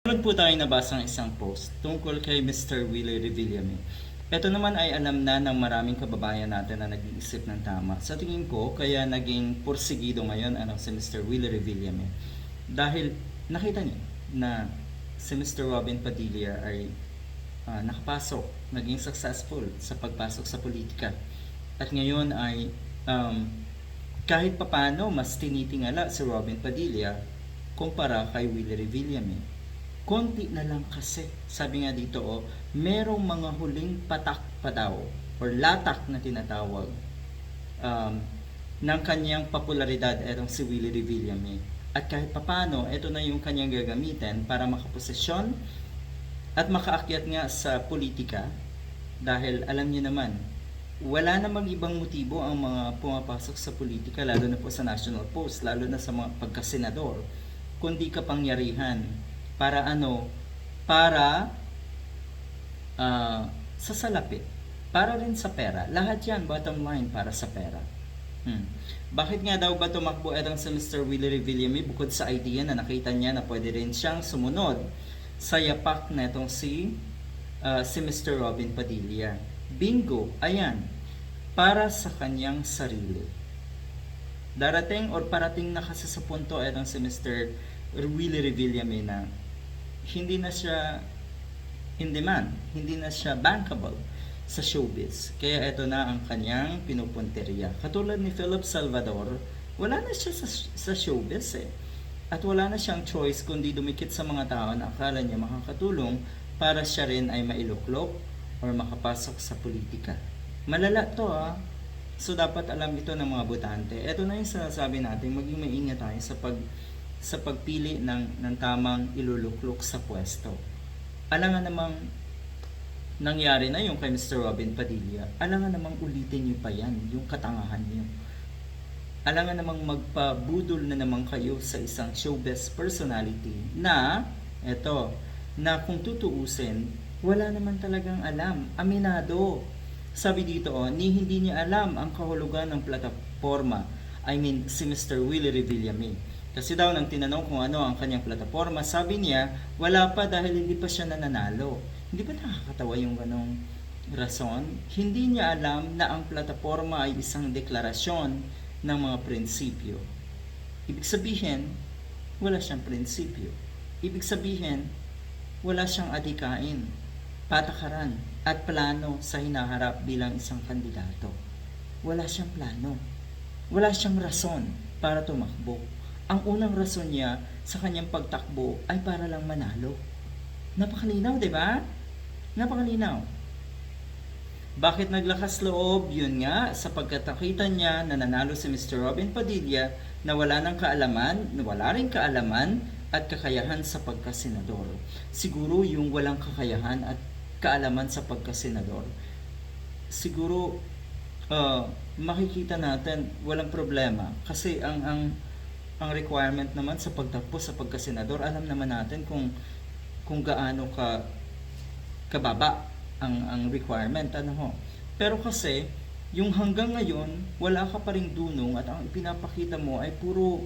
Meron po tayong nabasang isang post tungkol kay Mr. Willie Revillame. Ito naman ay alam na ng maraming kababayan natin na nag-iisip ng tama. Sa tingin ko, kaya naging porsigido ngayon si Mr. Willie Revillame. Dahil nakita niyo na si Mr. Robin Padilla ay nakapasok, naging successful sa pagpasok sa politika. At ngayon ay kahit papano mas tinitingala si Robin Padilla kumpara kay Willie Revillame. Konti na lang kasi, sabi nga dito merong mga huling patak pa daw or latak na tinatawag ng kanyang popularidad etong si Willie Revillame. At kahit papano, ito na yung kanyang gagamitin para makaposisyon at makaakyat nga sa politika dahil alam niyo naman, wala namang ibang motibo ang mga pumapasok sa politika, lalo na po sa national post, lalo na sa mga pagkasenador, kundi kapangyarihan. Para Para sa salapi. Para rin sa pera. Lahat yan, bottom line, para sa pera. Bakit nga daw ba tumakbo etong si Mr. Willie Revillame bukod sa idea na nakita niya na pwede rin siyang sumunod sa yapak na itong si Mr. Robin Padilla? Bingo! Ayan. Para sa kanyang sarili. Darating or parating na kasi sa punto etong si Mr. Willie Revillame na hindi na siya in demand, hindi na siya bankable sa showbiz. Kaya ito na ang kanyang pinupunteriya. Katulad ni Philip Salvador, wala na siya sa showbiz At wala na siyang choice kundi dumikit sa mga tao na akala niya makakatulong para siya rin ay mailuklok or makapasok sa politika. Malala to So dapat alam ito ng mga botante. Ito na yung sinasabi natin, maging maingat tayo sa pagpili ng tamang iluluklok sa pwesto. Alangan namang nangyari na yung kay Mr. Robin Padilla. Alangan namang ulitin niyo pa yan, yung katangahan niyo. Alangan namang magpabudol na naman kayo sa isang showbiz personality na kung tutuusin, wala naman talagang alam. Aminado. Sabi dito hindi niya alam ang kahulugan ng plataforma. Si Mr. Willie Revillame. Kasi daw nang tinanong kung ano ang kanyang plataforma, sabi niya, wala pa dahil hindi pa siya nananalo. Hindi ba nakakatawa yung ganong rason? Hindi niya alam na ang plataforma ay isang deklarasyon ng mga prinsipyo. Ibig sabihin, wala siyang prinsipyo. Ibig sabihin, wala siyang adikain, patakaran, at plano sa hinaharap bilang isang kandidato. Wala siyang plano. Wala siyang rason para tumakbo. Ang unang rason niya sa kanyang pagtakbo ay para lang manalo. Napakalinaw, di ba? Napakalinaw. Bakit naglakas loob? Yun nga, sapagkat nakita niya na nanalo si Mr. Robin Padilla na wala rin kaalaman at kakayahan sa pagkasenador. Siguro yung walang kakayahan at kaalaman sa pagkasenador, siguro makikita natin walang problema. Kasi ang requirement naman sa pagtakbo sa pagkasenador, alam naman natin kung gaano kababa ang requirement Pero kasi yung hanggang ngayon wala ka pa ring dunong at ang ipinapakita mo ay puro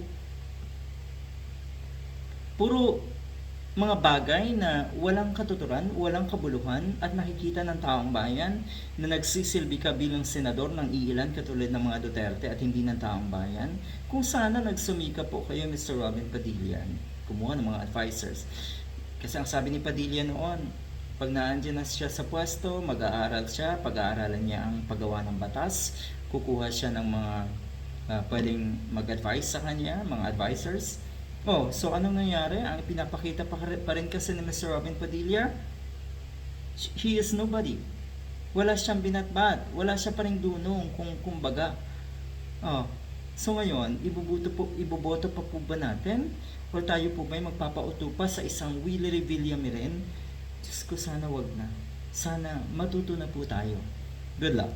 mga bagay na walang katuturan, walang kabuluhan at nakikita ng taong bayan na nagsisilbi ka bilang senador ng iilan katulad ng mga Duterte at hindi ng taong bayan. Kung sana nagsumika po kayo, Mr. Robin Padilla, kumuha ng mga advisors. Kasi ang sabi ni Padilla noon, pag naandyan na siya sa pwesto, mag-aaral siya, pag-aaralan niya ang paggawa ng batas, kukuha siya ng mga pwedeng mag-advise sa kanya, mga advisors. So anong nangyari? Ang pinapakita pa rin kasi ni Mr. Robin Padilla, he is nobody. Wala siyang binatbat, wala siya pa rin dunong kung baga. So ngayon, iboboto pa po ba natin? O tayo po ba magpapauto pa sa isang Willie Revillame rin? Diyos ko, sana wag na. Sana matuto na po tayo. Good luck.